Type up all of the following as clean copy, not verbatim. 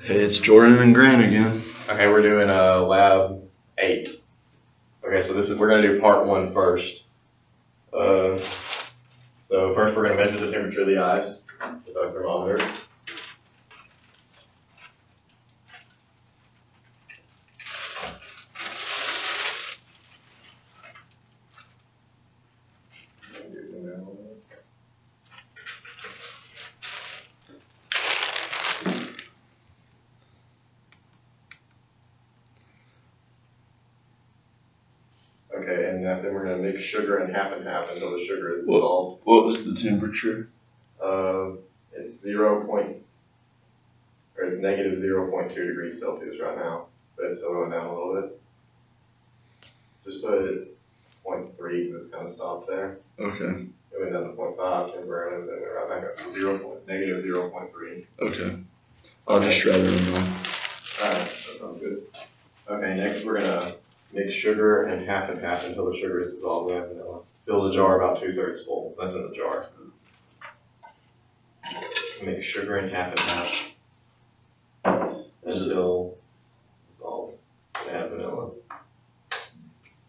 Hey, it's Jordan and Grant again. Okay, we're doing lab 8. Okay, so we're gonna do part 1 first. So first we're gonna measure the temperature of the ice with our thermometer. Okay, and then we're going to mix sugar in half and half until the sugar is dissolved. What was the temperature? It's it's negative 0.2 degrees Celsius right now, but it's still going down a little bit. Just put it at 0.3 because it's kind of stopped there. Okay. It went down to 0.5 temporarily, and then it went right back up to negative 0.3. Okay. I'll just write it down. Alright, that sounds good. Okay, next we're going to mix sugar and half until the sugar is dissolved in vanilla. Fill the jar about 2/3 full. That's in the jar. Mix sugar in half until dissolved and add vanilla.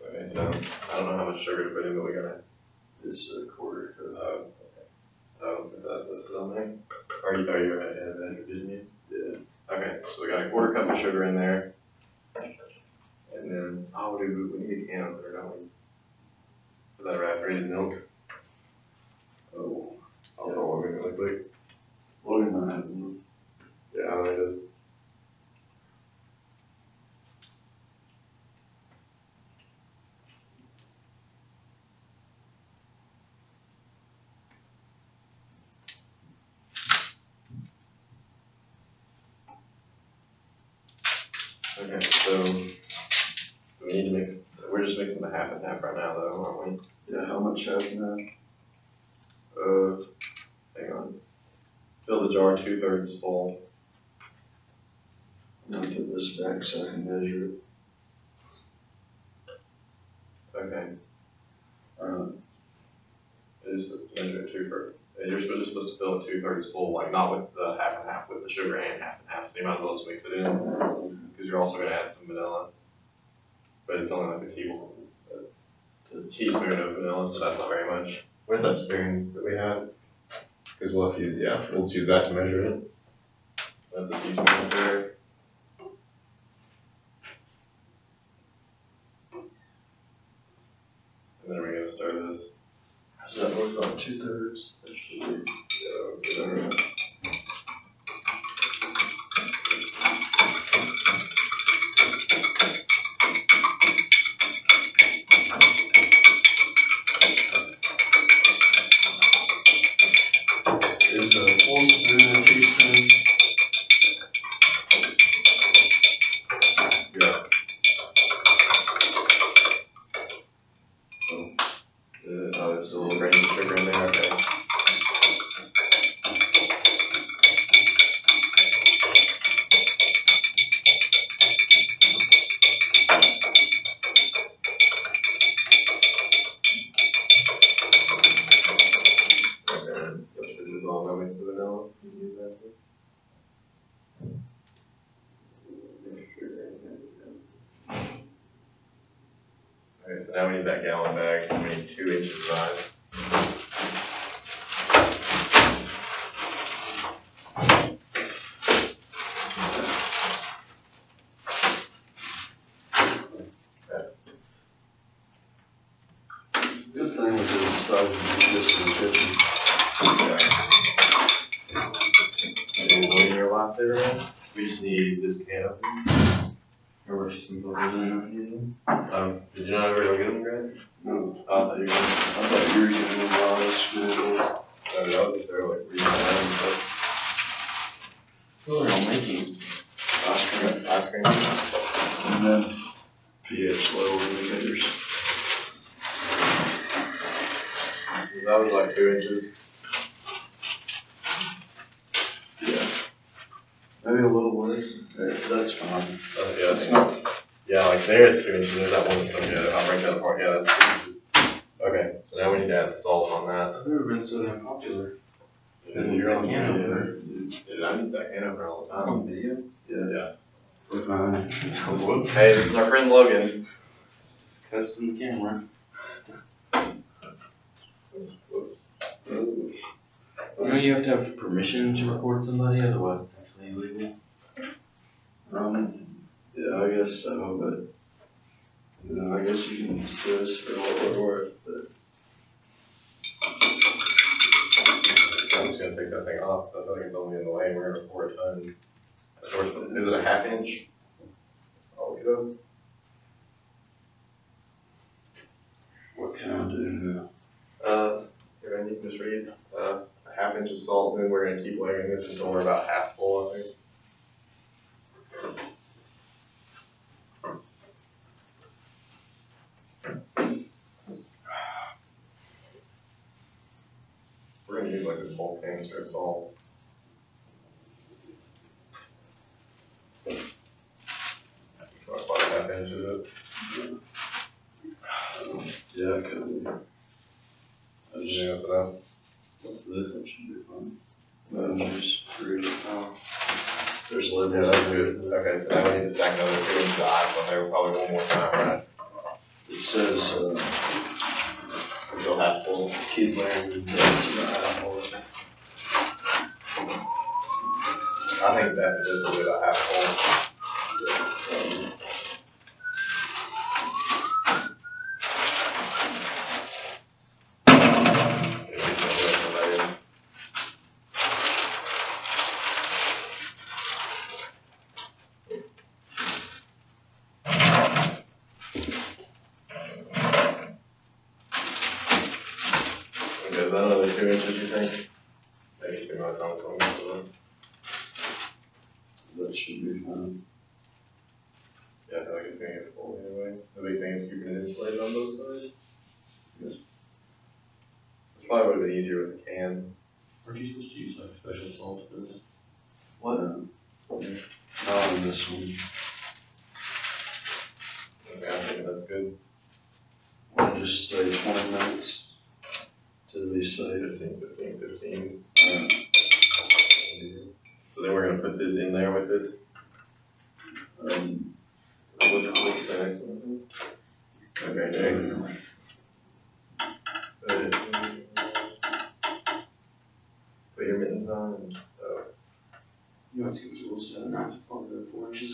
Okay, so I don't know how much sugar to put in, but we're gonna. This is a quarter. Okay. Oh, is that listed on there? Are you ahead of that, didn't you? Yeah. Okay, so we got a quarter cup of sugar in there. And then, we need a can opener, don't we? For that evaporated milk. Oh. I'll throw one really quick. Logan might have one. Yeah, I know it is. Okay, so we need to mix. We're just mixing the half and half right now, though, aren't we? Yeah, how much half and half? Hang on. Fill the jar 2/3 full. I'm gonna put this back so I can measure it. Okay. It's just measure it 2/3. You're just supposed to fill it 2/3 full, like not with the half and half, with the sugar and half and half. So you might as well just mix it in, because you're also going to add some vanilla. But it's only like a teaspoon of vanilla, so that's not very much. Where's that spoon that we had? Because we'll just use that to measure it. That's a teaspoon right there. And then we're going to stir this. Does that look about 2/3? That should be. Yeah, okay. Is a full spoon and a teaspoon? Yeah. There's a little grain of sugar in there, okay. Okay, so now we need that gallon bag, and we need 2 inches of ice. Good thing we didn't decide to do this in the kitchen. And what in your lifesaver now? We just need this can opener. Or some filters in Did you not ever go get them, Grant? No. I thought you were going to. I thought you were getting them while I was good. I was just there, like, reading around and stuff. Well, they're all making Ice cream. and then pH level indicators. That was like 2 inches. Yeah. Maybe a little less. That's fine. Yeah, It's not. Yeah, like there it's 2 inches. There's that one that's good. I'll break that apart. Yeah, that's 2 inches. Okay, so now we need to add salt on that. I've never been so damn popular. And you're on can opener. Dude, I need that can opener all the time. On video? Yeah. Alright. Whoops. Hey, this is our friend Logan. Custom camera. Whoops. You know you have to have permission to record somebody, otherwise it's actually illegal. Yeah, I guess so, but, you know, I guess you can sue us for what we're worth, but. I'm just gonna take that thing off, so I feel like it's only in the lane, we're gonna pour a ton. Is it a half inch? I'll look it up. What can I do now? Here, and you can just read, a half inch of salt, and then we're gonna keep layering this until we're about half full, I think. We're gonna use like this whole canister of salt. So about a half inch, is it? Yeah, I could. I You just, think that's enough? what's this? That should be fine. No, just read it. There's Yeah, labels. that's good. Okay, so now we need to stack another 2 inches of ice on there, probably one more time, right? It says, Until half full. keep layering the depth to the eyeball. I think that is a bit about half full. Okay, is that another 2 inches, you think? Maybe too much on something. That should be fine. Yeah, I feel like it's gonna get full anyway. The big thing is keeping it insulated on both sides. Yes. Which probably would have been easier with a can. Aren't you supposed to use like special salt for this? What? Not on this one. Okay, I think that's good. I'll just say 20 minutes to be safe. 15. Uh, So then we're gonna put this in there with it. What's the next one? Okay, next. Put your mittens on and, You want to get some set a knife on the 4 inches?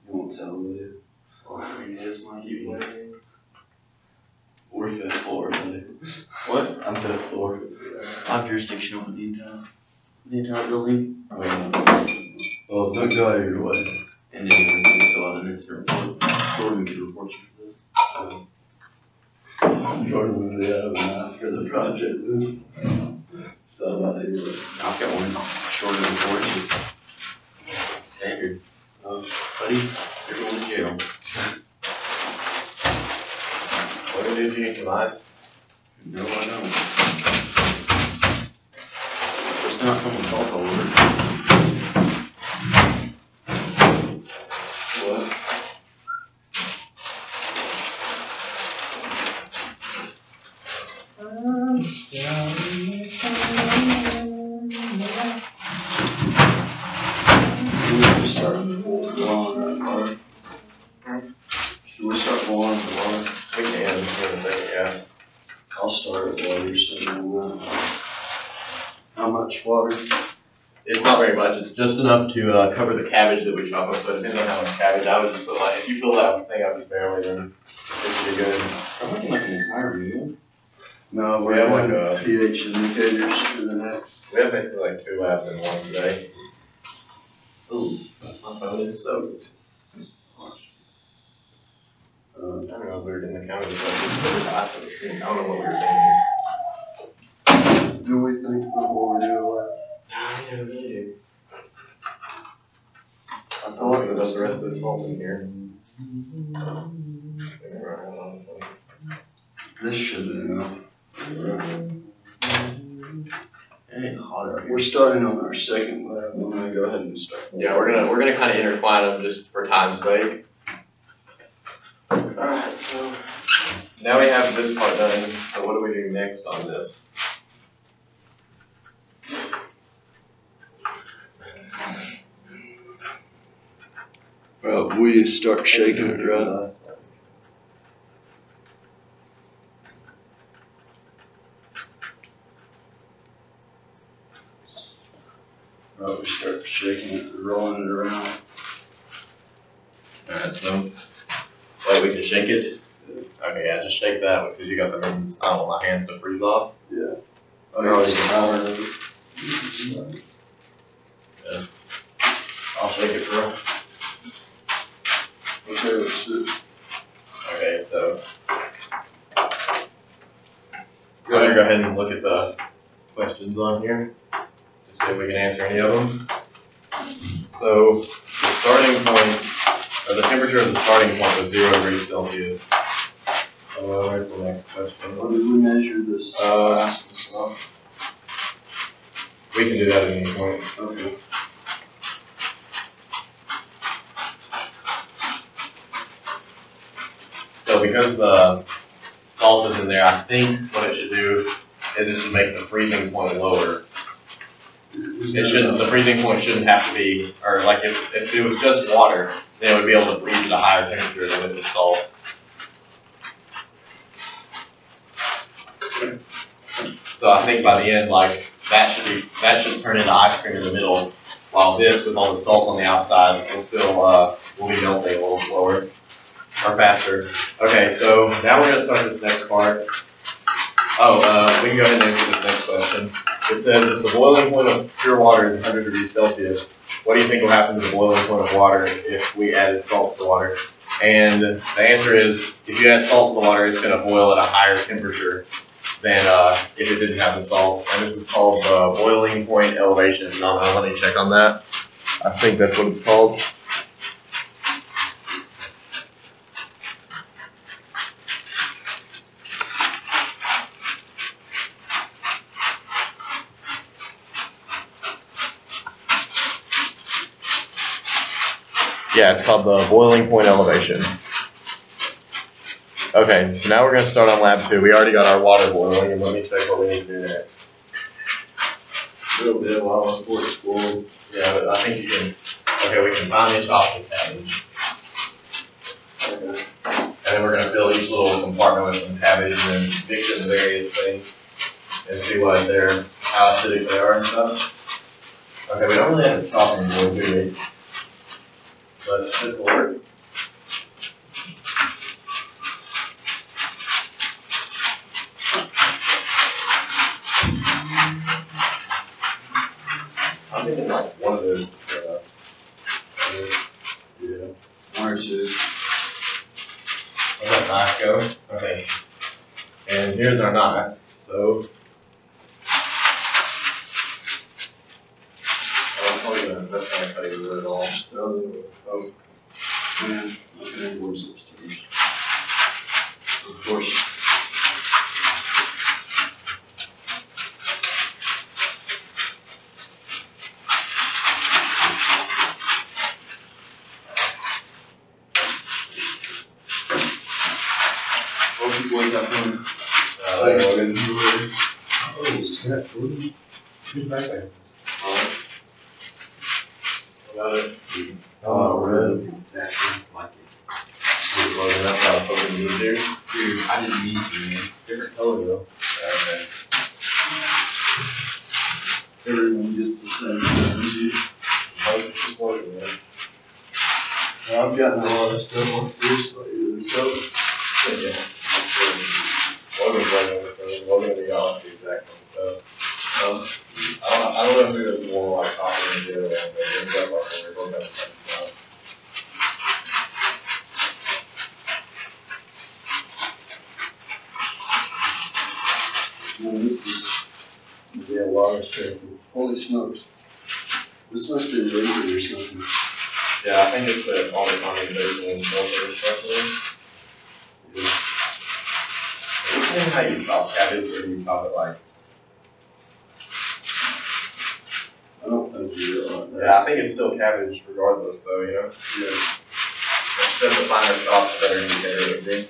You won't tell, will you? Oh, there it is, my Keep layering. We're fifth floor, buddy. What? I'm fifth floor. I have jurisdiction over the entire building. Well, don't go out of your way. And then we can fill out an incident report. Jordan could report you for this. Jordan was the knife for the project, then. So I'm not here. I've got one shorter than 4 inches. Standard. Buddy, you're going to jail. what do you do if you ice? No, I don't. There's not some salt all over. What? Should we start blowing that water? Should we start blowing the water? We can, in a second, yeah. I'll start it while you're sitting on that. How much water? It's not very much, it's just enough to cover the cabbage that we chop up, so it depends on how much cabbage. I would just put like, if you fill that thing up just barely, then it should be good. I'm looking like an entire meal. No, We have like a pH indicators for the next. We have basically like 2 labs in one today. Ooh, my phone is soaked. I don't know if we were in the county, but there's ice in the sink. I don't know what we were thinking. Do we think before we do a lap? Yeah, maybe. I feel like there's the rest of this salt in here. This should be enough. And it's hot out here. We're starting on our second lap. I'm gonna go ahead and start. Yeah, we're gonna kind of intertwine them just for time's sake. Alright, so now we have this part done, so what do we do next on this? Will you start shaking it, right? We start shaking it, rolling it around. Alright, so wait, we can shake it. Okay, yeah, just shake that because you got the mittens. I don't want my hands to freeze off. Yeah. Oh, you're always power. Yeah. I'll shake it, bro. Okay, let's see. Okay, so I'm gonna go ahead and look at the questions on here. Just see if we can answer any of them. So the starting point, or the temperature of the starting point was 0 degrees Celsius. Where's the next question? What did we measure this glass and stuff? We can do that at any point. Okay. So because the salt is in there, I think what it should do is it should make the freezing point lower. It shouldn't, the freezing point shouldn't have to be, or like if it was just water, then it would be able to freeze at a higher temperature than with the salt. So I think by the end, like that should turn into ice cream in the middle, while this with all the salt on the outside will still will be melting a little slower or faster. Okay, so now we're gonna start this next part. We can go ahead and answer this next question. It says if the boiling point of pure water is 100 degrees Celsius, what do you think will happen to the boiling point of water if we added salt to the water? And the answer is, if you add salt to the water, it's going to boil at a higher temperature than if it didn't have the salt. And this is called boiling point elevation. No, let me check on that. I think that's what it's called. Yeah, it's called the boiling point elevation. Okay, so now we're going to start on lab 2. We already got our water boiling, and let me check what we need to do next. A little bit while before it's boiled. Yeah, but I think you can. Okay, we can finely chop the cabbage. Okay. And then we're going to fill each little compartment with some cabbage and then mix it in various things and see what they're, how acidic they are and stuff. Okay, we don't really have a chopping board, do we? But this will work. I'm thinking like one of those. Yeah. 1 or 2. Where's that knife go? Okay. And here's our knife. So that's gonna cut you with it all. Oh, man. Okay, where's upstairs? Of course. What you boys have fun? Oh, snap. Who's back there? About it. Oh, reds. Like That's how I was hoping you would do. Dude, I didn't mean to, man. It's different color though. Okay. everyone gets the same thing. How's it just loading, man? I've gotten a lot of stuff on here, so either cover. Yeah. Logan's running with those. Logan and the got the exact same stuff. I don't know who does more like copy and do, and they end up like when we're both at the same time. No, this is a lot of shit. Holy smokes. This must be laser or something. Yeah, I think it's the all the condensation and filter stuff there. Yeah. It's in how you chop cabbage, or you chop it like. I don't think you're on that. Yeah, I think it's still cabbage regardless, though, you know? Yeah. Instead of the finer chop, the better indicator it would be.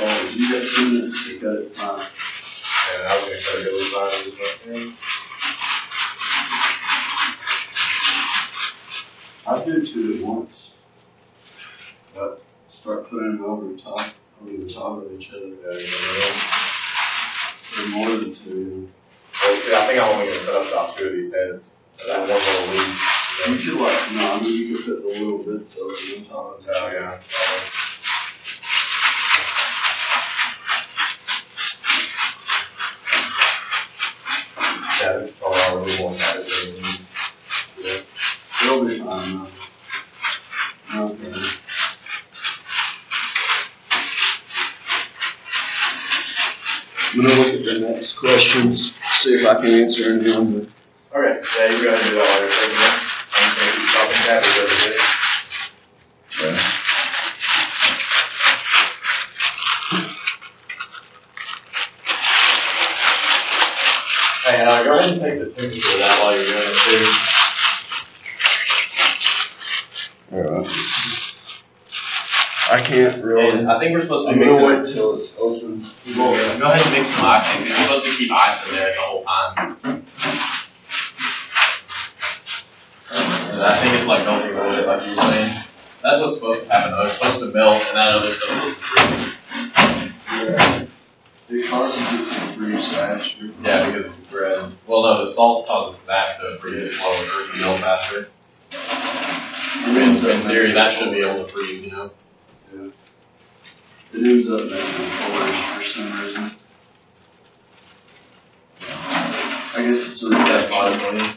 Oh, you got 2 minutes to cut it fine. And I was going to cut it really fine. I'll do 2 at once. But start putting them over the top of each other. Or more than 2. Well, see, I think I'm only gonna put up about 2 of these heads. So that one little leaf. You could no, I mean you could put the little bits over the top of it. Oh, yeah. Yeah, that's probably all really want that is yeah. It'll be fine. Okay. I'm gonna look at the next questions, see if I can answer any of them. Okay, yeah, you go ahead and do that while you're taking it. I'm gonna keep talking that or go to Yeah. Hey, go ahead and take the temperature of that while you're doing it too. Alright. I can't really. And I think we're supposed to I'm be gonna mixing. wait till it's open. Well, go ahead and mix some ice in. You're supposed to keep ice in there the whole time. And I think it's like melting oil, like you were saying. That's what's supposed to happen though. It's supposed to melt and that other stuff is freeze. Yeah. It causes it to freeze faster. Yeah, because it's bread. Well, no, the salt causes that to freeze slower or to melt faster. I mean, so in theory, that should be able to freeze, you know? Yeah. It ends up making it porous for some reason. I guess it's a That reaction. possibly.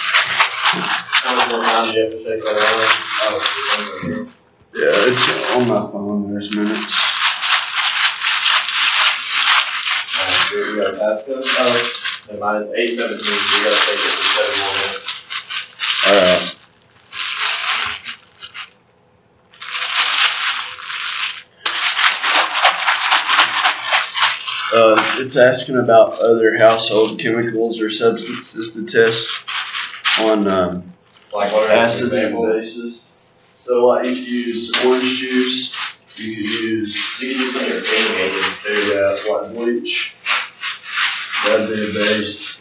How much more time do you have to shake that around? Oh, it's right here. Yeah, it's on my phone. There's minutes. Alright, so we got past this. Oh, never mind, it's 8:17, so we gotta take it for 7 more minutes. Alright. It's asking about other household chemicals or substances to test on Like what are acids and examples? bases. So like you could use orange juice, you could use You can use some of your cleaning agents too. yeah, like bleach. That'd be a base.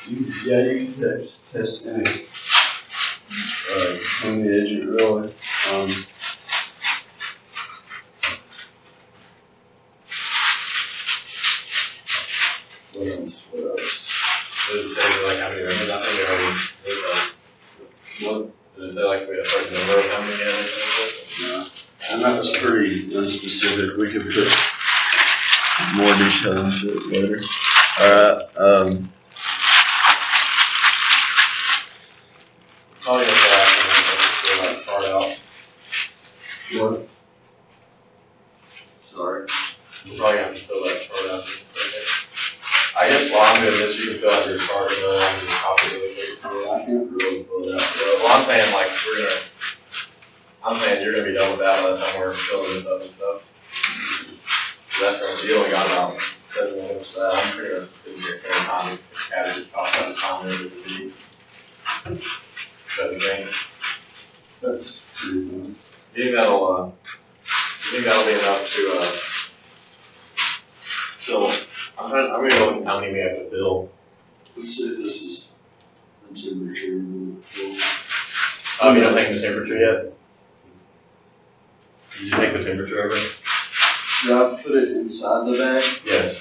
You can test any cleaning agent really. What else? Does it say like how many members? I think they already did that. What? Does it say like we have a certain number of how many members? No. And that was pretty unspecific. We could put more detail into it later. Alright, Probably gonna say after like start out. what? Sorry. We're probably gonna have to fill that chart out. I guess while I'm doing this, you can fill out your chart and then I can just copy it really quick. I can't really pull it out. Well, I'm saying like I'm saying you're gonna be done with that by the time we're filling this up and stuff. That's what you only got about 7 minutes for that. I'm pretty sure it's your fair time. Add just talk about the time there with the beat. Doesn't think. That's pretty fun. You think that'll be enough to fill? I'm gonna go look at how many we have to fill. Let's see if this is the temperature. Oh, you don't take the temperature yet? Did you take the temperature over? Should I put it inside the bag? Yes.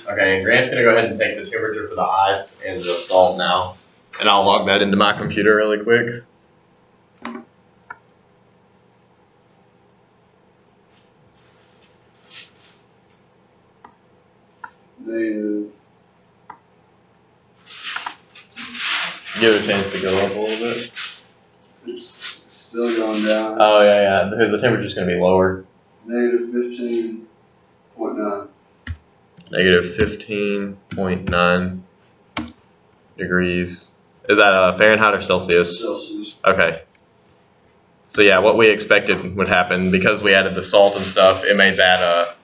Okay, Grant's gonna go ahead and take the temperature for the ice and the salt now. And I'll log that into my computer really quick. Negative. Give it a chance to go up a little bit. It's still going down. Oh yeah, because the temperature's gonna be lower. Negative 15.9. Negative 15.9 degrees. Is that Fahrenheit or Celsius? Celsius. Okay. So yeah, what we expected would happen because we added the salt and stuff. It made that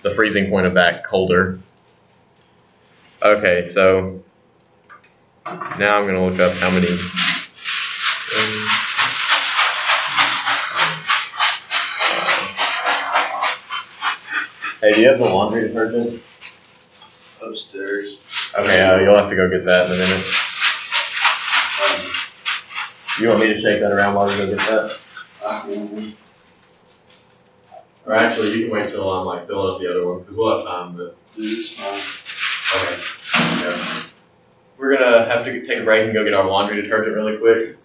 the freezing point of that colder. Okay, so now I'm gonna look up how many. Hey, do you have the laundry detergent? Upstairs. Okay, you'll have to go get that in a minute. You want me to shake that around while you go get that? Or actually, you can wait till I'm like filling up the other one, because we'll have time, but. It's fine. Okay. Yeah. We're gonna have to take a break and go get our laundry detergent really quick.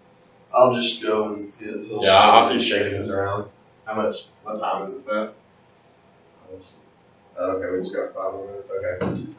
I'll just go and get it. Yeah, I'll keep shaking this around. What time is this at? Okay, we just got 5 more minutes, okay.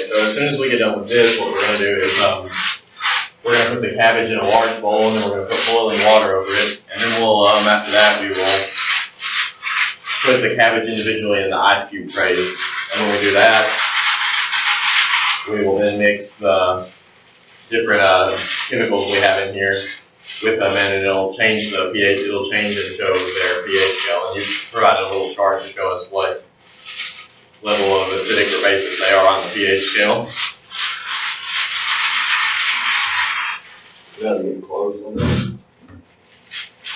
So as soon as we get done with this, what we're going to do is we're going to put the cabbage in a large bowl, and then we're going to put boiling water over it. And then we'll, after that, we will put the cabbage individually in the ice cube trays. And when we do that, we will then mix the different chemicals we have in here with them, and it'll change the pH. It'll change and show their pH scale. And you provided a little chart to show us what level of acidic or basic they are on the pH scale. We gotta get close on that.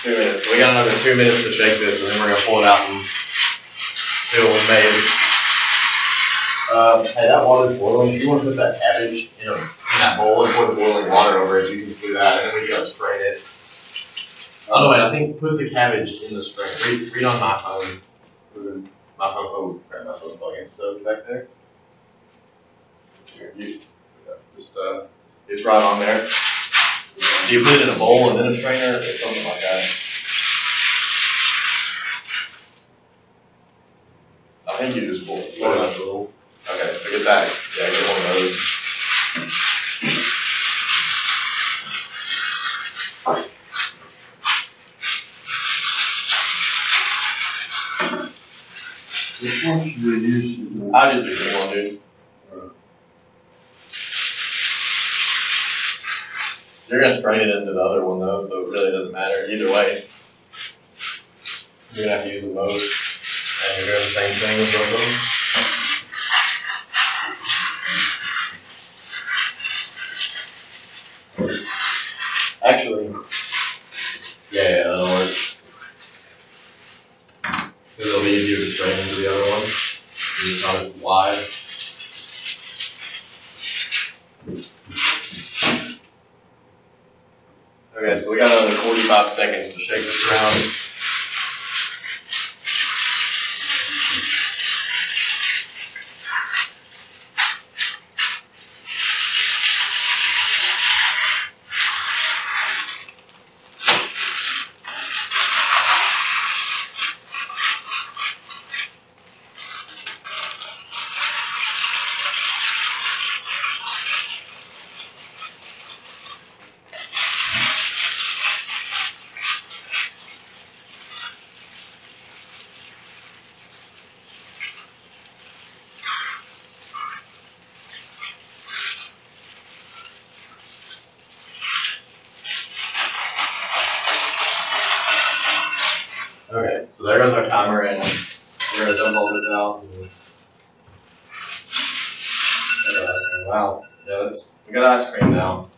2 minutes. So we got another 2 minutes to shake this, and then we're gonna pull it out and see what we made. Hey, that water's boiling. If you want to put that cabbage in that bowl and pour the boiling water over it, you can do that, and then we gotta strain it. Oh wait, I think put the cabbage in the strain. Read on my phone. My phone plug-in stuff back there. Here, it's right on there. Do you put it in a bowl and then a strainer, or something like that? I think you just pour it out a little. Okay, so get that. Yeah, get one of those. Which one should we use? I just use one, dude. You're gonna strain it into the other one though, so it really doesn't matter either way. You're gonna have to use them both, and you're doing the same thing with both of them. Actually, yeah, that'll work. Because it'll be easier to strain into the other one. It's not as wide. Okay, so we got another 45 seconds to shake this around. timer and we're gonna dump all this out. Wow. Yeah, we got ice cream now.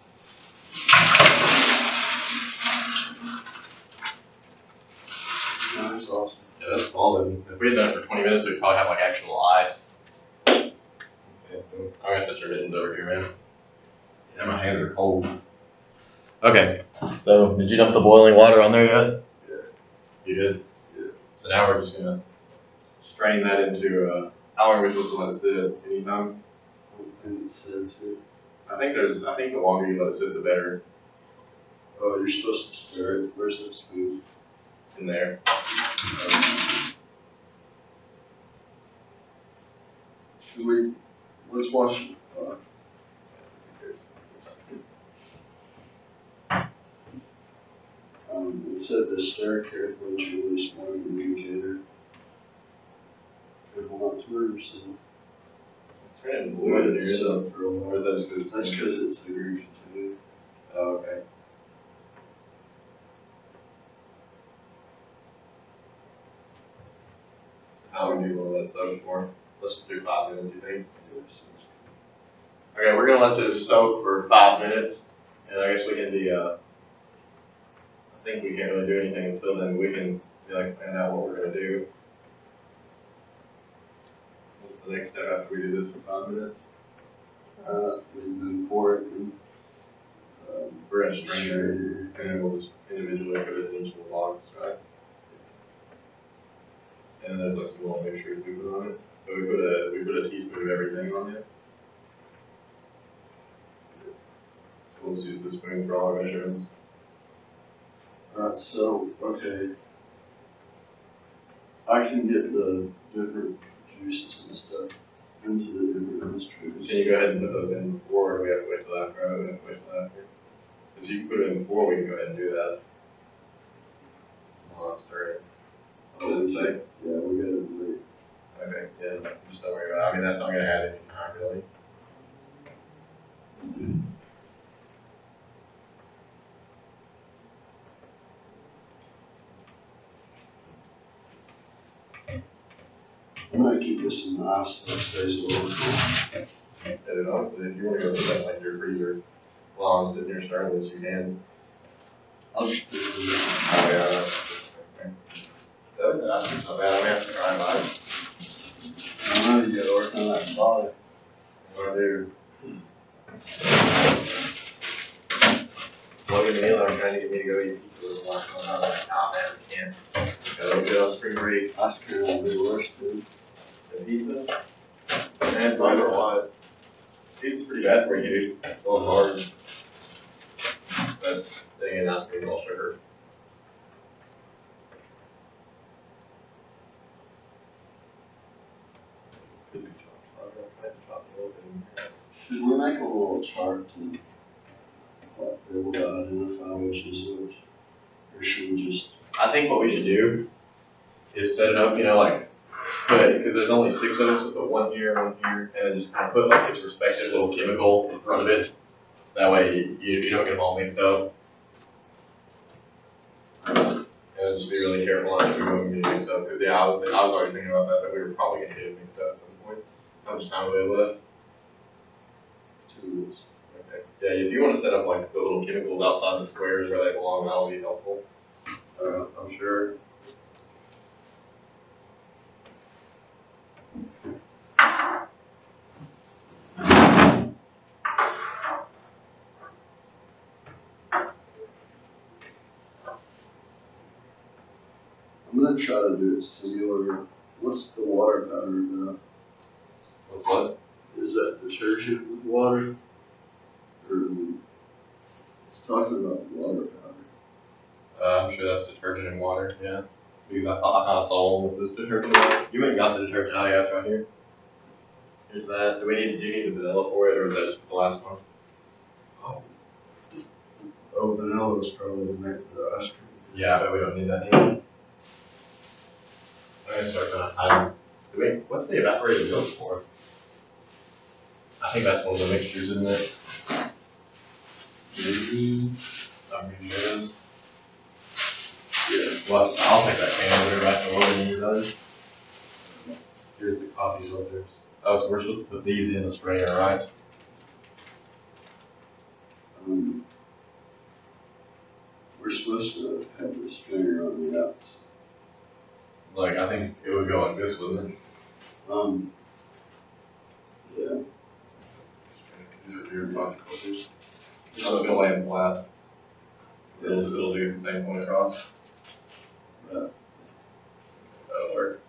That's awesome. Yeah, that's solid. If we had done it for 20 minutes, we'd probably have like actual ice. Okay, so I'm gonna set your mittens over here, man. Yeah, my hands are cold. Okay, so did you dump the boiling water on there yet? Yeah. You did? Yeah. So now we're just gonna strain that into, how long are we supposed to let it sit? Anytime? I think it says it. I think the longer you let it sit, the better. Oh, you're supposed to stir it. Where's that spoon? In there. Let's watch. It said to stir carefully to release more of the indicator. Careful not to move yourself. It's turning blue in here. So for a Or while. is that just 'cause That's because it's a groove too. Oh, okay. How long do you want to let it soak for? Let's just do 5 minutes, you think? Okay, we're gonna let this soak for 5 minutes, and I guess we can be, I think we can't really do anything until then. We can be like, plan out what we're gonna do. What's the next step after we do this for 5 minutes? We then pour it in. We're gonna strain it, and then we'll just individually put it in each of the logs, right? And there's like some little mixtures we put on it. So we put a teaspoon of everything on it. So we'll just use the spoon for all our measurements. So, okay. I can get the different juices and stuff into the different mixtures. Can you go ahead and put those in before, or do we have to wait till after? We have to wait till after. If you can put it in before, we can go ahead and do that. Well, I'm sorry. What does it say? Yeah, we gotta wait. Okay, yeah, just don't worry about it. I mean, that's not gonna add any time, really. I'm gonna keep this in the ice so it stays a little cool. And honestly, if you wanna go put that in like your freezer while I'm sitting here stirring this, you can. I'll just do it. Oh, yeah, that's not bad. I may have to try mine. I know you gotta work on that body. What I do? Logan and Neil are trying to get me to go eat pizza with lunch. I'm like, nah, man, we can't. Gotta get on spring break. Ice cream will be worse, dude. The pizza? Man, mine or what? Pizza's pretty bad for you, dude. It's all hard. But then again, ice cream's all sugar. Should we make a little chart to like, be able to identify which is which? Or should we just? I think what we should do is set it up, like, because there's only 6 of them, so put one here, and then just kind of put like its respective little chemical in front of it. That way you don't get them all mixed up. And just be really careful not to move them getting mixed up, because yeah, I was already thinking about that we were probably going to get it mixed up at some point. How much time do we have left? 2 minutes. Okay. Yeah, if you want to set up like the little chemicals outside the squares where they belong, that'll be helpful. I'm sure. I'm gonna try to do it similar. What's the water powder about? What's what? Is that detergent with water? Or it's talking about water powder. I'm sure that's detergent and water, yeah. Because I saw one with this detergent and water. You ain't got the detergent out of right here. Here's that. Do you need the vanilla for it, or is that just the last one? Oh, vanilla is probably to make the ice cream. Yeah, but we don't need that anymore. I'm gonna start kind of hiding. What's the evaporated milk for? I think that's one of the mixtures, isn't it? Maybe. I'm pretty sure it is. Yeah. Well, I'll take that can over there back to order when you're done. Here's the coffee filters. Oh, so we're supposed to put these in the sprayer, right? We're supposed to have the stringer on the outs. Like, I think it would go like this, wouldn't it? Yeah. These are your coffee filters. I'm just gonna lay them flat. It'll do the same point across. Right. That'll work.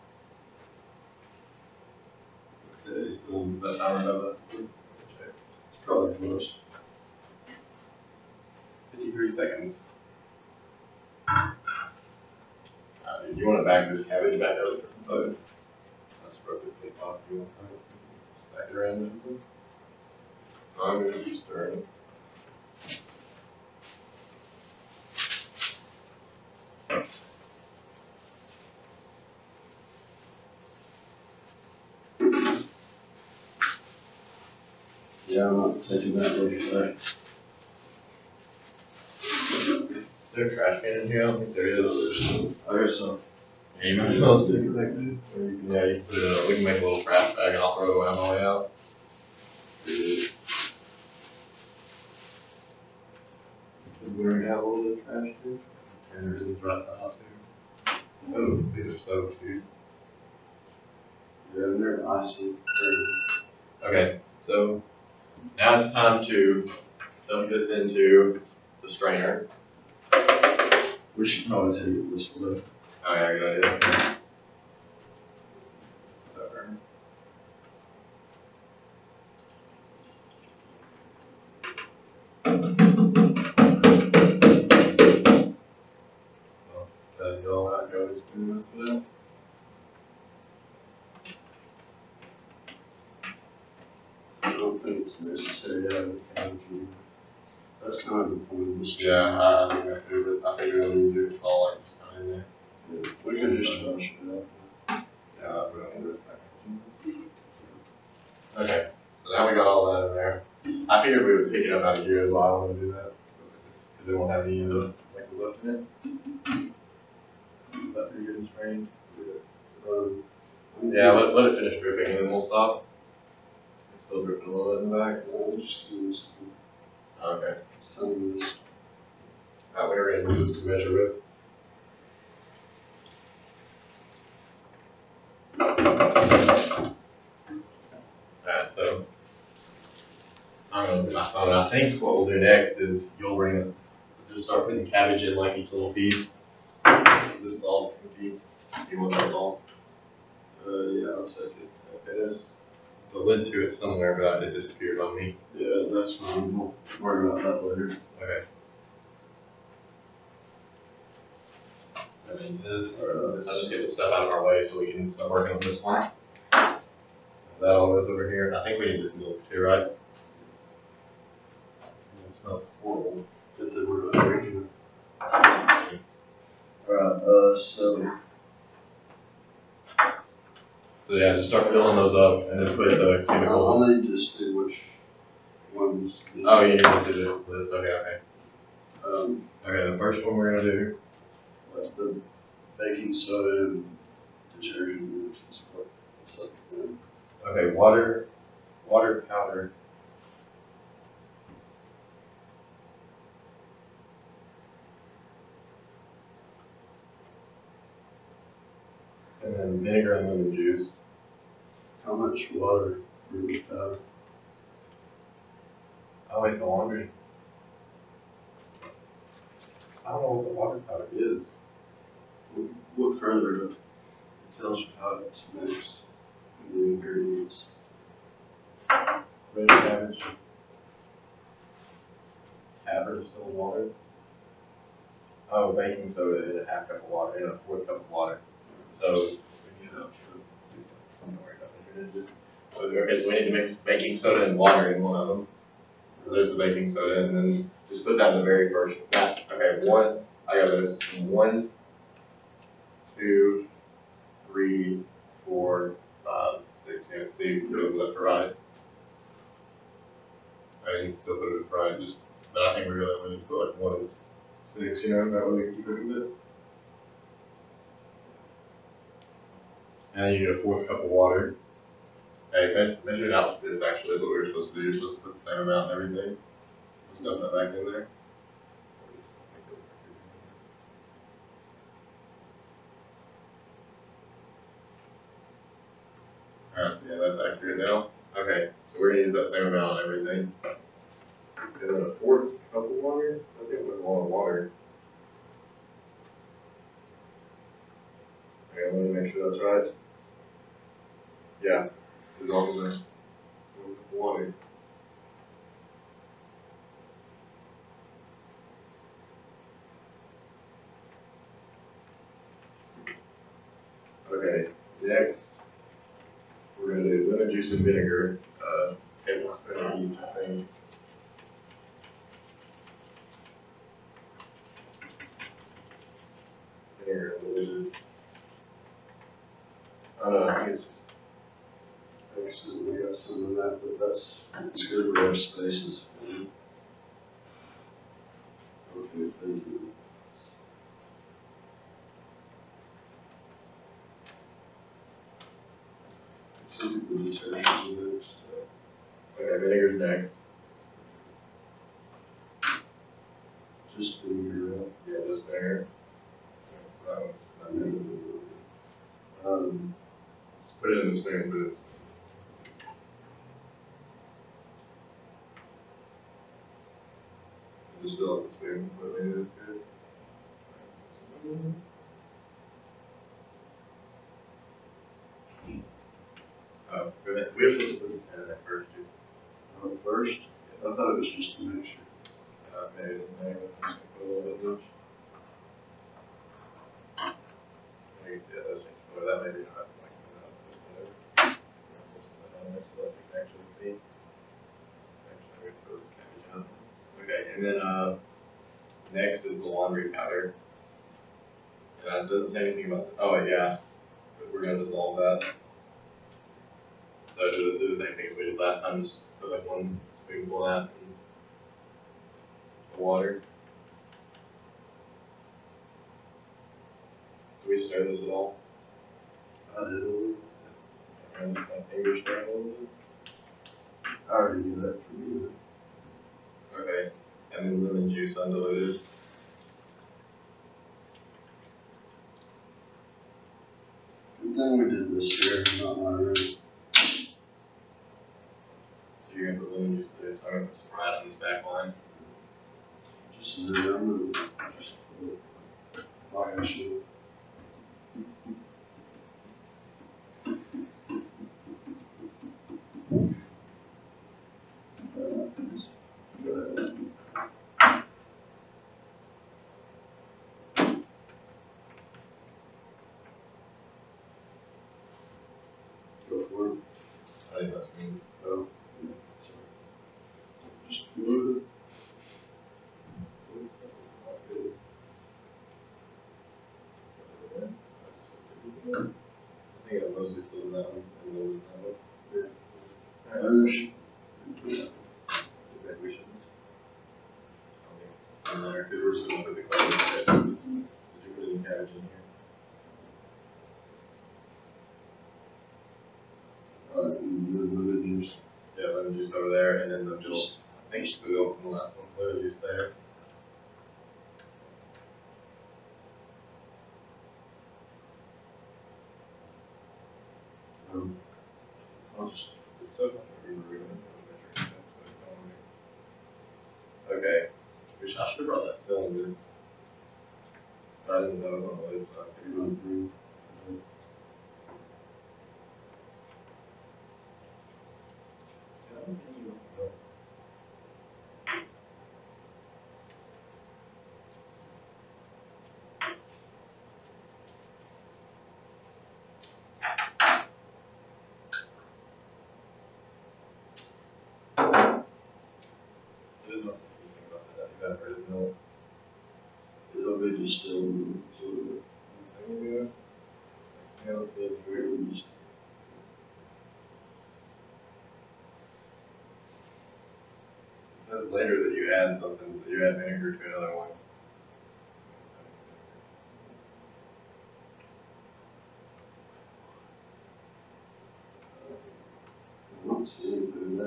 Okay. That timer of it. It's probably close. 53 seconds. You want to back this cabbage back over from both? I just broke this thing off. You want to stack it around it? So I'm going to keep stirring. Yeah, I'm not taking that way back. Is there a trash can in here? I don't think there is. I guess so. Yeah, you might as well stick it back there. Or you can, yeah, you can put it in we can make a little trash bag and I'll throw it away on my way out. We already have a little bit of trash too. And there's a right out too. Oh, these are so cute. Yeah, and they're icy. Okay, so now it's time to dump this into the strainer. We should probably take it this way. Oh yeah, good idea. Whatever. Well, does y'all not go as good as that? I don't think it's necessary to have a cabbage. That's kind of the point of this. Yeah, I think I do, but I think it'll be easier to fall like just kind of in there. Yeah, we can just flush it out. Yeah, we don't need this second. Okay, so now we got all that in there. I figured we would pick it up out of here as well. I don't want to do that because it won't have any liquid left in it. Is that pretty good and strained? Yeah, let it finish dripping and then we'll stop. It's still dripping a little bit in the back. I'm just doing Okay. some of this. Alright, we're going to use this to measure with. Alright, so I'm going to look at my phone. I think what we'll do next is you'll just start putting cabbage in like each little piece. This salt, if you want that salt. Yeah, I'll take it. Okay, there's the lid to it somewhere, but it disappeared on me. Yeah, that's fine. We'll worry about that later. Okay. And this, I'll just get the stuff out of our way so we can start working on this one. That all goes over here. I think we need this milk too, right? It smells horrible. Good that we're not drinking it. Alright, So yeah, just start filling those up and then put the chemical. I'll need to see which ones. Oh, you need to do this. Okay. Okay, the first one we're gonna do. What's the baking soda and detergent mix and stuff like that. Okay, water powder. And then vinegar and lemon juice. How much water for the powder? I like the laundry. I don't know what the water powder is. Look further up. It tells you how it's mixed and the ingredients. Red cabbage. Cabbage distilled water. Oh, baking soda in a half cup of water, in a fourth cup of water. So we need to don't worry about it. Okay, so we need to mix baking soda and water in one of them. There's the baking soda, and then just put that in the very first. Okay, I got this. 1, 2, 3, 4, 5, 6. You can see so left to right. I can still put it right, but I think we really only need to put like 1 and 6, that way we can keep it a bit. And you get a fourth cup of water. Okay, measure it out. This actually is what we were supposed to do. You're supposed to put the same amount and everything. Just dump that back in there. Alright, so yeah, that's accurate now. Okay, so we're gonna use that same amount and everything. And then a fourth cup of water? That's even with a lot of water. Okay, let me make sure that's right. Yeah, it's all in there. Fourth cup of water. Okay, next, we're gonna do lemon juice and vinegar, tablespoon of each, I think. Vinegar, what is it? I don't know, I think it's just, Actually, we got some of that, but that's good for our spaces. Okay, thank you. Some people just have to do next. okay, vinegar's next. Just figure it out. Yeah, just vinegar. So that one's not good. Just put it in the spoon, put it in the spoon. Just fill out the spoon, but maybe that's good. Oh, good. We have to put this in at first, too. First, I thought it was just a mixture. Maybe in there, but I'm just gonna put a little bit much. You can see that those things, or that maybe you don't have to like put that, but whatever. Put some of that on there so that we can actually see. Actually, I'm gonna throw this cabbage out. Okay, and then, next is the laundry powder. And it doesn't say anything about, oh, yeah, but we're gonna dissolve that. So do the same thing as we did last time, just put like one spoonful of that in the water. Do we stir this at all? I did a little. And my finger stir it a little bit? I already knew that for you. Okay, and then lemon juice undiluted. Good thing we did this year, not my room. So you're gonna put lemon juice there, so I'm gonna put some right on this back line. Just as I'm gonna just like I should. Go ahead. Go for it. I think that's good. Oh, yeah, sorry. Just move it. I think I mostly split in that one and a little bit in that one. Yeah. Alright, Irish. Yeah. maybe we shouldn't. I don't think it's in there, because we're just gonna put the cabbage in there. Did you put any cabbage in here? And then lemon juice. Yeah, lemon juice over there, and then the milk. I think the milk's in the last one. Lemon juice there. I'll just. It's up. Okay. I should have brought that cylinder. I didn't know it was on the list, so I figured Run through. It is not something you think about that. Evaporated milk. It'll be distilled. So Yeah, let's see if we we're. will just. It says later that you add something, that you add vinegar to another one.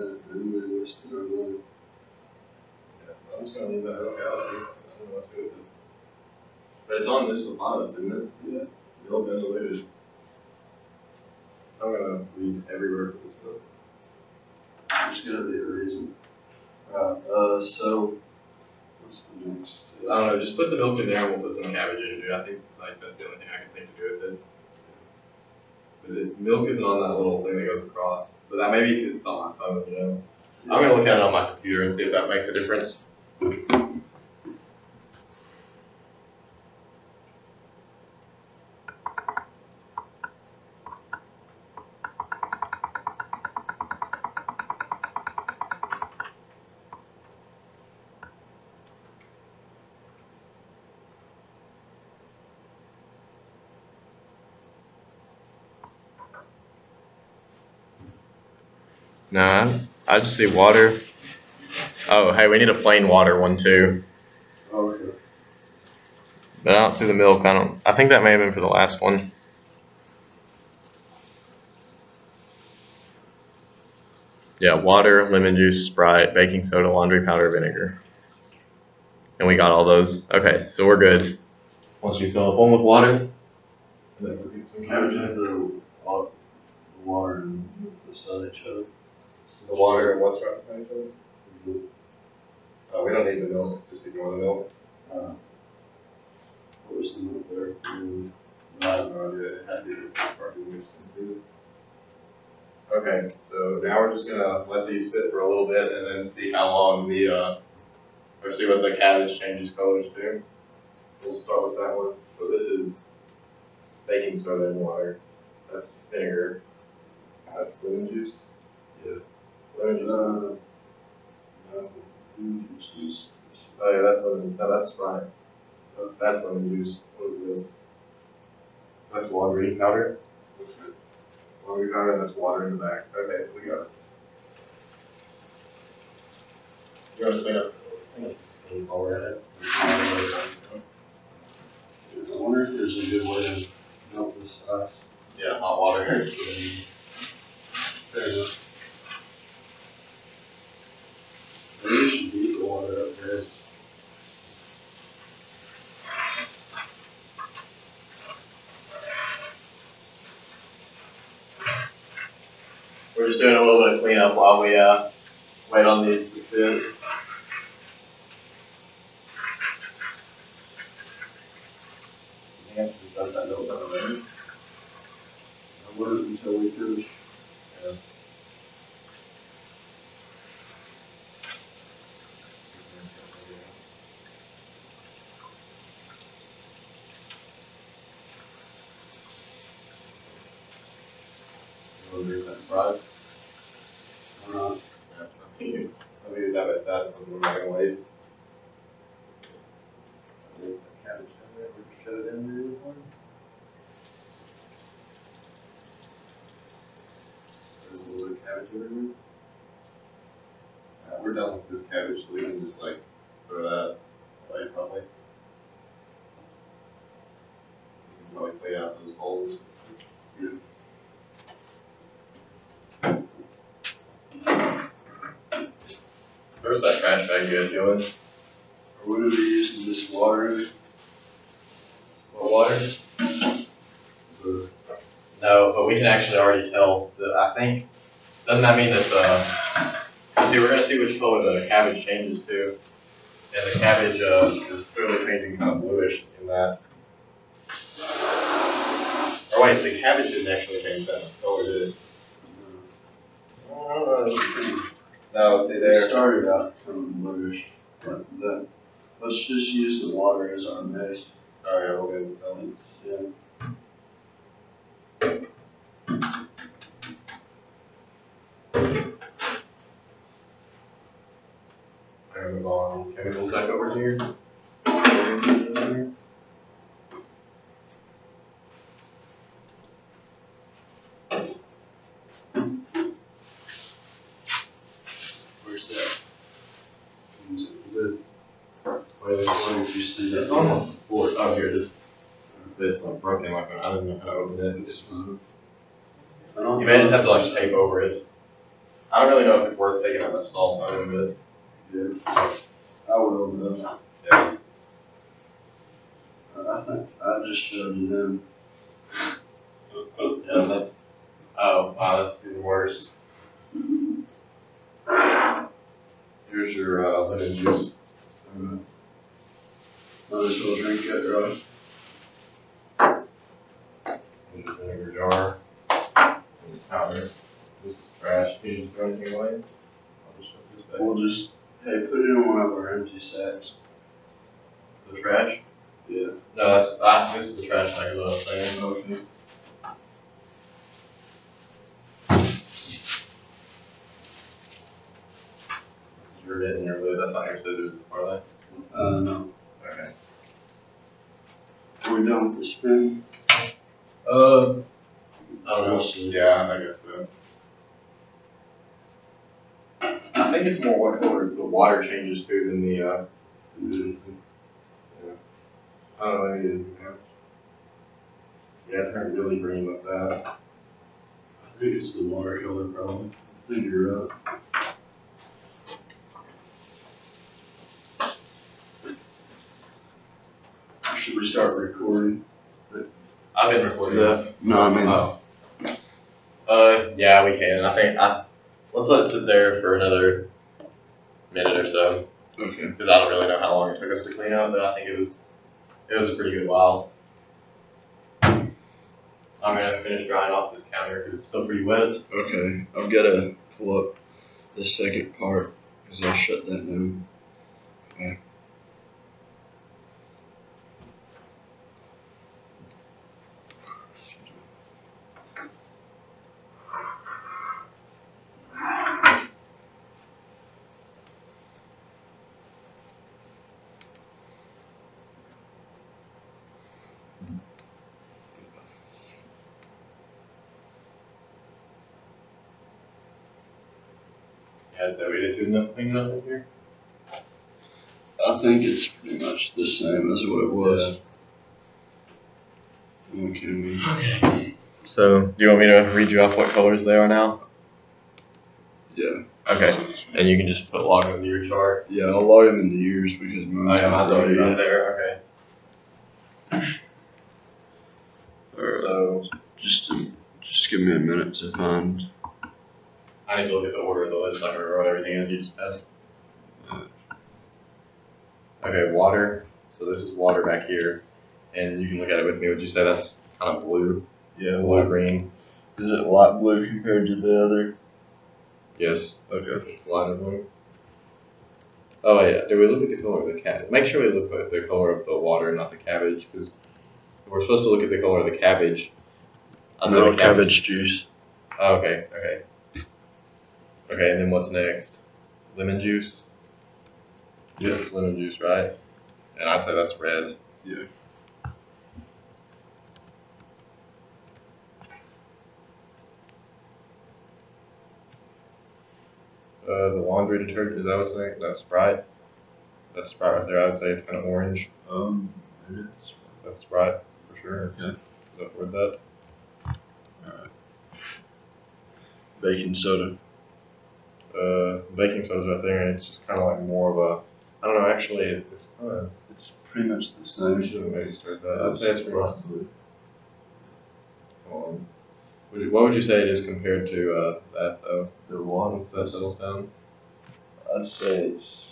that, anybody wasting our money. Yeah, I'm just gonna leave that milk out. I don't know what to do with it. But it's on this lot, isn't it? Yeah. Milk undiluted. I'm gonna read everywhere for this milk. There's gotta be a reason. So, what's the next? I don't know, just put the milk in there and we'll put some cabbage in it, dude. I think like that's the only thing I can think to do with it. But milk isn't on that little thing that goes across. But that maybe it's on my phone, you know. I'm gonna look at it on my computer and see if that makes a difference. Nah, I just see water. Oh, hey, we need a plain water one too. Oh, okay. But I don't see the milk. I think that may have been for the last one. Yeah, water, lemon juice, Sprite, baking soda, laundry powder, vinegar. And we got all those. Okay, so we're good. Once you fill up one with water, and then we'll get some Can we cabbage. have the water and beside each other? The water and what's right beside each other? We don't need the milk, just ignore the milk. What was the note there? I have no idea. It had to be probably expensive. Okay, so now we're just gonna let these sit for a little bit and then see how long or see what the cabbage changes colors to. We'll start with that one. So this is baking soda and water. That's vinegar. That's lemon juice. Yeah. Lemon juice. No, lemon juice. Oh yeah, that's lemon. No, that's Sprite. That's lemon juice. What is this? That's laundry powder. Okay. Laundry powder, and that's water in the back. Okay, we got it. You want to clean up? Let's clean up the sink while we're at it. I wonder if there's a good way to melt this ice. Yeah, hot water. Fair enough. Maybe we should heat the water up there. We're just doing a little bit of cleanup while we wait on these to sit. I think I should dump that milk on there. I wouldn't until we finish. Yeah. There's that Sprite. Uh, Yeah, I'll leave that at that, so we're not gonna waste. Leave the cabbage down there, we can shut it in really quick. There's a little bit of cabbage everywhere. We're done with this cabbage, so we can just like throw that away probably. We can probably clean out those bowls. yeah. Where's that trash bag you guys doing? Are we gonna be using this water? What water? Or No, but we can actually already tell that I think, doesn't that mean that see, we're gonna see which color the cabbage changes to. And the cabbage is clearly changing kind of bluish in that. Or wait, the cabbage didn't actually change that color, did it? No, see They there. started out kind of bluish, but then let's just use the water as our base. Oh yeah, we'll go with that one. Yeah. I'm gonna move on chemicals back over here. Where's that? Is it good? Wait, As long as you see that. it's on the board. Oh, here it is. It's like broken, like I didn't know how to open it. It's fine. I don't You may just have to like tape over it. I don't really know if it's worth taking that much salt out of it. Yeah. I will though. Yeah. I think I just shoved it in. Yeah, that's. Oh, wow, that's even worse. Here's your lemon juice. Might as well drink it, right? Here's your vinegar jar. And the powder. This is trash. Can you throw anything away? I'll just shove this back. We'll just, hey, put it in one of our empty sacks. The trash? Yeah. No, this is the trash bag, is what I was saying. Okay. You're hitting your lid. That's not your scissors, are they? No. Okay. Are we done with the spin? I don't know. Yeah, I guess so. I think it's more what color the water changes to than the, yeah. I don't know, maybe it is. Yeah, it turned really green like that. I think it's the watercolor problem. I think you're right. Should we start recording? I've been recording. No, I mean. Yeah, we can. I think, let's let it sit there for another minute or so. Okay. Because I don't really know how long it took us to clean up, but I think it was a pretty good while. I'm gonna finish drying off this counter because it's still pretty wet. Okay. I've got to pull up the second part because I'll shut that down. Okay. Yeah, so we did do enough cleaning up in here. I think it's pretty much the same as what it was. Okay. So, do you want me to read you off what colors they are now? Yeah. Okay. And you can just log them to your chart. Yeah, I'll log them into yours because mine's mine's already right right. there. Okay. So, Just give me a minute to find. I need to look at the order of the list. I don't remember what everything is you just passed. Okay, water. So this is water back here, and you can look at it with me. Would you say that's kind of blue? Yeah. Blue green. Is it light blue compared to the other? Yes. Okay. It's lighter blue. Oh yeah. Did we look at the color of the cabbage? Make sure we look at the color of the water, not the cabbage, because we're supposed to look at the color of the cabbage. No, cabbage juice. Oh, okay. Okay. Okay. And then what's next? Lemon juice. This is lemon juice, right? And I'd say that's red. Yeah. The laundry detergent, is that what's next? No, Sprite. That's Sprite right there. I would say it's kind of orange. It is. That's Sprite for sure. Okay. Is that word that? Alright. Baking soda. Baking soda's right there, and it's just kind of like more of a. I don't know. Actually, it's kind of. It's pretty much the same. We should have maybe started that. I'd say it's pretty much. What would you say it is compared to that though? The water. That settles down. I'd say it's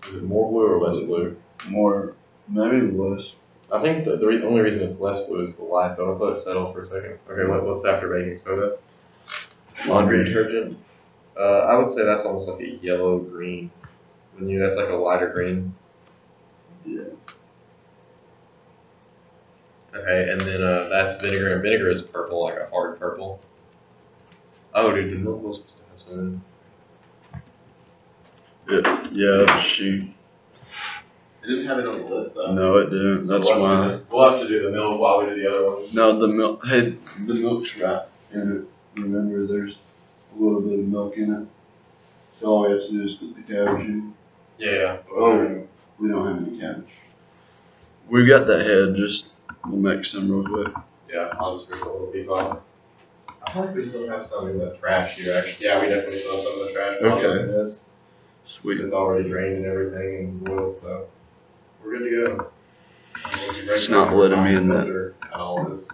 Is it more blue or less blue? more, maybe less. I think the only reason it's less blue is the light though. Let's let it settle for a second. Okay, what's after baking soda? Laundry detergent. I would say that's almost like a yellow green. That's like a lighter green. Yeah. Okay, and then that's vinegar, and vinegar is purple, like a hard purple. Oh, dude, the milk was supposed to have some. Yeah, shoot. It didn't have it on the list though. No, it didn't. That's why. We'll have to do the milk while we do the other ones. No, the milk. Hey, the milk's right in it. Remember, there's a little bit of milk in it. So all we have to do is put the cabbage in. Yeah. Oh, we don't have any cabbage. We've got that head. We'll make some real quick. Yeah, I'll just rip a little piece off. I feel like we still have some in the trash here, actually. Yeah, we definitely still have some in the trash. Okay. In this. Sweet. It's already drained and everything and boiled, so we're good to go. It's not letting me in that. All this.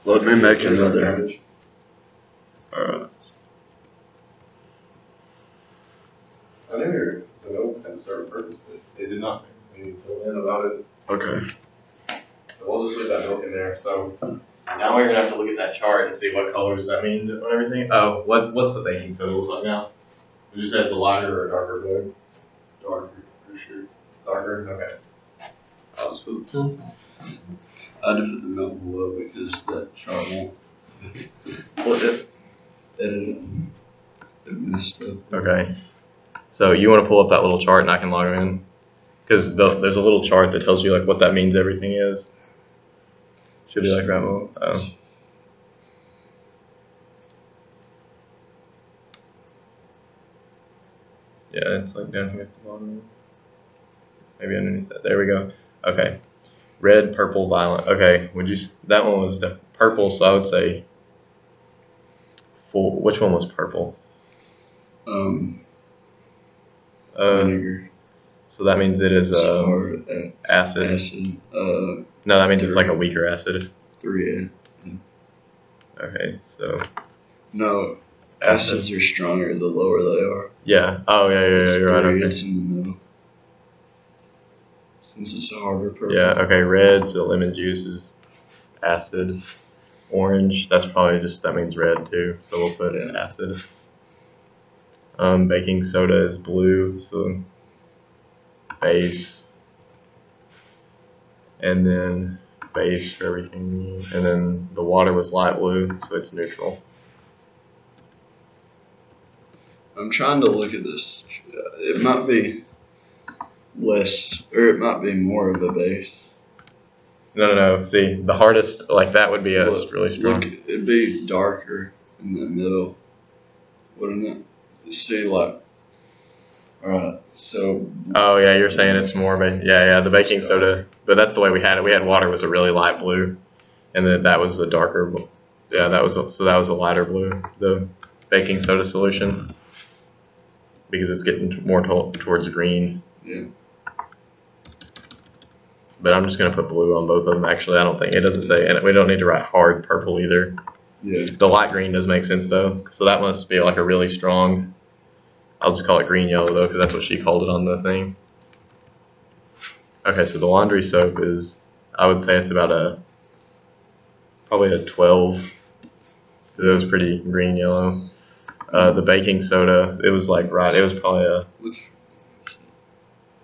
Let me make another. Alright. I knew the milk had a certain purpose, but it did not say anything until then about it. Okay. So we'll just leave that milk in there. So now we're gonna have to look at that chart and see what colors that means on everything. Oh, what's the baking soda look like now? Would you say it's a lighter or a darker blue? Darker, for sure. Darker? Okay. I'll just put some. I did put the milk below because that chart won't. What if? Edit it messed up. Okay. So you want to pull up that little chart and I can log in? Because there's a little chart that tells you like what that means everything is. Should be like right now. Oh. Yeah, it's like down here at the bottom. Maybe underneath that. There we go. Okay. Red, purple, violet. Okay. That one was purple, so I would say full. Which one was purple? Vinegar. So that means it is acid. Acid. No, that means it's like a weaker acid. 3A. Okay, so. No, acids are stronger the lower they are. Yeah. Oh, yeah, It's you're right. 3, Okay. It's in the middle. Since it's a harder purple. Yeah, okay, red, so lemon juice is acid. Orange, that means red too, so we'll put acid. Baking soda is blue, so base. And then base for everything. And then the water was light blue, so it's neutral. I'm trying to look at this. It might be less, or it might be more of a base. No. See, the hardest, like that would be really strong. Look, it'd be darker in the middle, wouldn't it? You see, like, alright, so. Oh yeah, you're saying it's more, but yeah, the baking soda. But that's the way we had it. We had water was a really light blue, and then that was the darker. Yeah, that was a lighter blue. The baking soda solution, because it's getting more towards green. Yeah. But I'm just gonna put blue on both of them. Actually, I don't think it doesn't say, and we don't need to write hard purple either. Yeah. The light green does make sense though, so that must be like a really strong. I'll just call it green yellow though, because that's what she called it on the thing. Okay, so the laundry soap is, I would say it's about probably a 12. Because it was pretty green yellow. The baking soda, it was like it was probably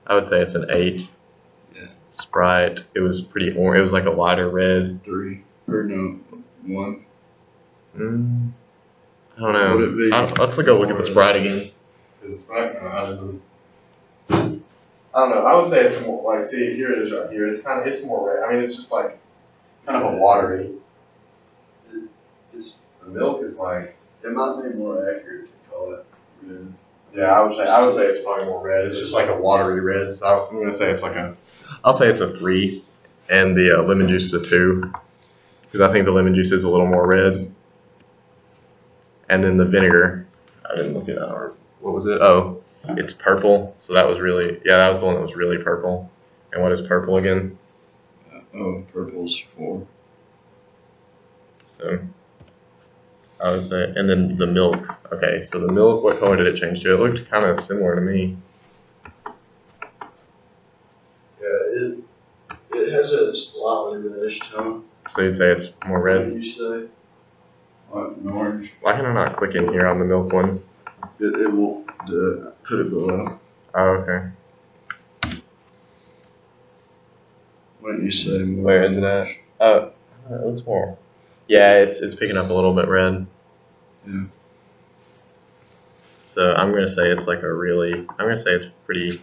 I would say it's an 8. Yeah. Sprite, it was pretty orange. It was like a lighter red. 3 or no 1. I don't know. Would it be Let's go look at the Sprite again. Sprite, I don't know. I would say it's more like, see, here it is right here. It's more red. I mean, it's just like kind of a watery. It's The milk is like. it might be more accurate to call it red. Yeah, I would say it's probably more red. It's just like a watery red. So I'm gonna say I'll say it's a 3, and the lemon juice is a 2, because I think the lemon juice is a little more red. And then the vinegar, I didn't look at that. What was it? Oh, it's purple. So that was the one that was really purple. And what is purple again? Purple's 4. So I would say, and then the milk. Okay, so the milk, what color did it change to? It looked kind of similar to me. Yeah, it has a slightly reddish tone. So you'd say it's more What red? did you say? Like an orange. Why can I not click in here on the milk one? It won't do it. Put it below. Oh, okay. Why don't you say more? Where is it at? Oh, it looks more. Yeah, it's picking up a little bit red. Yeah. So I'm gonna say it's like I'm gonna say it's pretty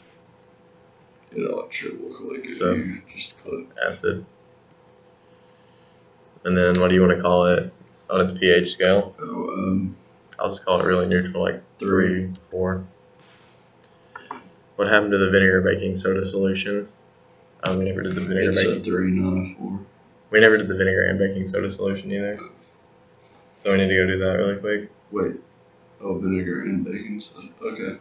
It should look like it. So, You just click. acid. And then what do you want to call it on its pH scale? I'll just call it really neutral, like 3, 4. What happened to the vinegar baking soda solution? We never did the vinegar It's baking. a 3, not a 4. We never did the vinegar and baking soda solution either. So we need to go do that really quick. Wait. Oh, vinegar and baking soda. Okay.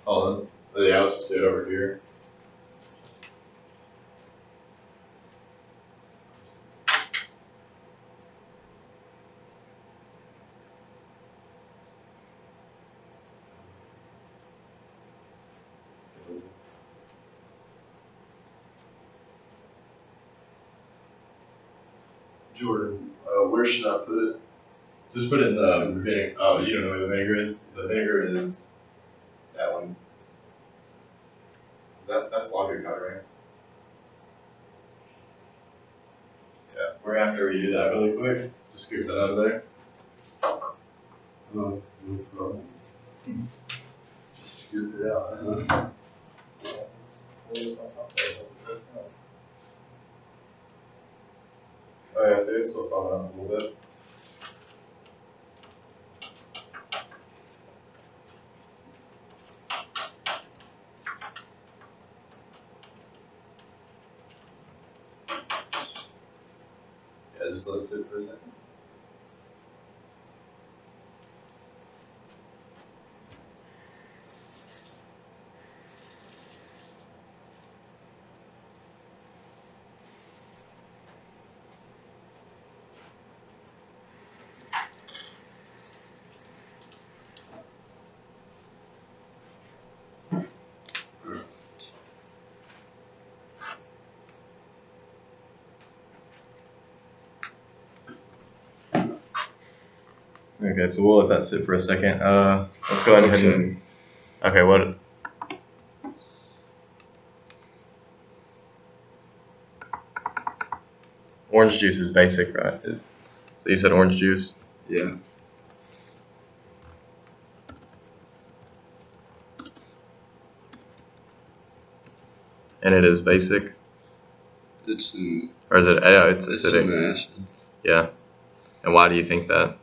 Oh, yeah, I'll just do it over here. Jordan, where should I put it? Just put it in the vinegar. Oh, you don't know where the vinegar is? The vinegar is that one. That's laundry powder, right? Yeah, we're gonna have to redo that really quick. Just scoop that out of there. Oh, no problem. Just scoop it out, huh? Oh yeah, see, it's still falling out a little bit. Yeah, just let it sit for a second. Okay, so we'll let that sit for a second. Let's go ahead and okay, what? Orange juice is basic, right? So you said orange juice? Yeah. And it is basic? It's an, Or is it, yeah, it's it's acidic. an acid. Yeah. And why do you think that?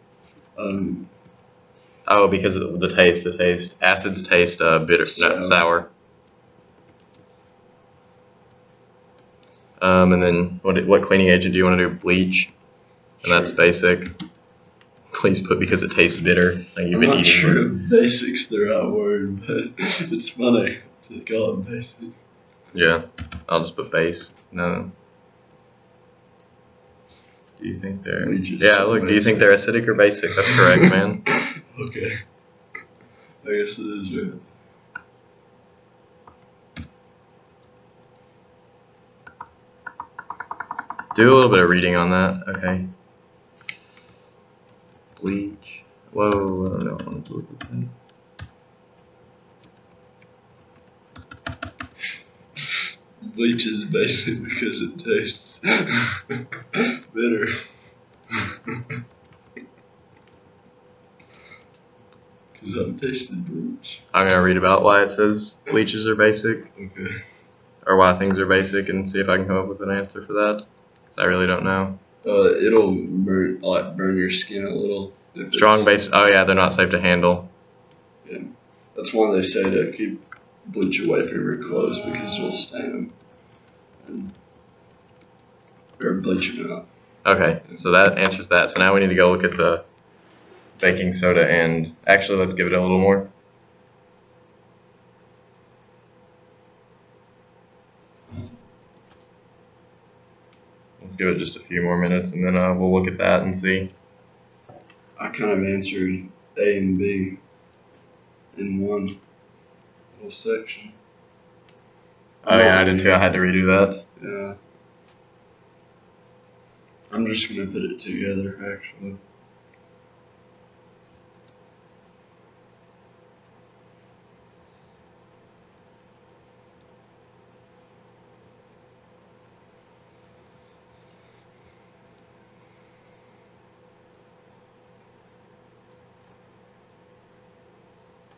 Oh, because of the taste. Acids taste bitter, no, sour. And then what cleaning agent do you want to do? Bleach, and that's basic. Please put because it tastes bitter. Like you've been I'm not eating. sure if basic's the right word, but it's funny to call it basic. Yeah, I'll just put base. No. Do you think they're? Yeah, look. Do you think they're acidic or basic? That's correct, man. Okay. I guess it is right. Do a little bit of reading on that. Okay. Bleach. Whoa, I don't want to look at that. Bleach is basic because it tastes bitter. Because I've tasted bleach. I'm gonna read about why it says bleaches are basic, Okay. or why things are basic, and see if I can come up with an answer for that. 'Cause I really don't know. It'll burn your skin a little. Strong base. Oh yeah, they're not safe to handle. Yeah. That's why they say to keep bleach away from your clothes because it'll stain them. Or bleach them out. Okay, so that answers that. So now we need to go look at the baking soda and actually let's give it a little more. Let's give it just a few more minutes and then we'll look at that and see. I kind of answered A and B in one little section. Oh yeah, I did too. I had to redo that. Yeah. I'm just gonna put it together actually.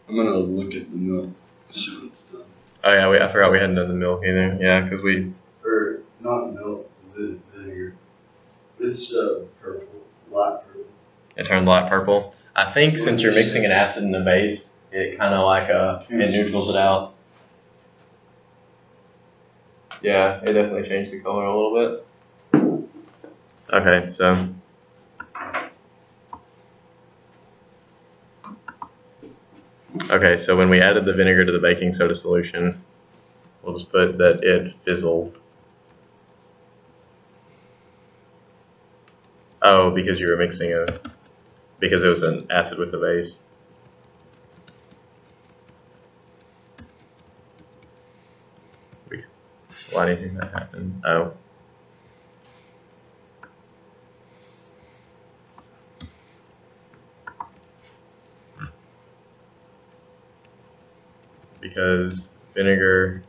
I'm gonna look at the milk. See what it's done. Oh yeah, I forgot we hadn't done the milk either. Yeah, because we. Or not milk, the vinegar. It's purple, light purple. It turned light purple. I think since you're mixing an acid in the base, it kind of like it neutrals it out. Yeah, it definitely changed the color a little bit. Okay, so when we added the vinegar to the baking soda solution, we'll just put that it fizzled. Oh, because you were mixing because it was an acid with a base. Why do you think that happened? Oh. Because vinegar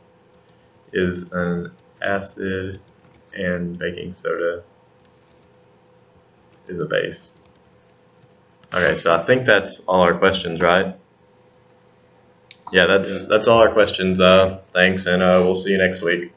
is an acid and baking soda is a base. Okay, so I think that's all our questions, right? Yeah, that's all our questions. Thanks, and we'll see you next week.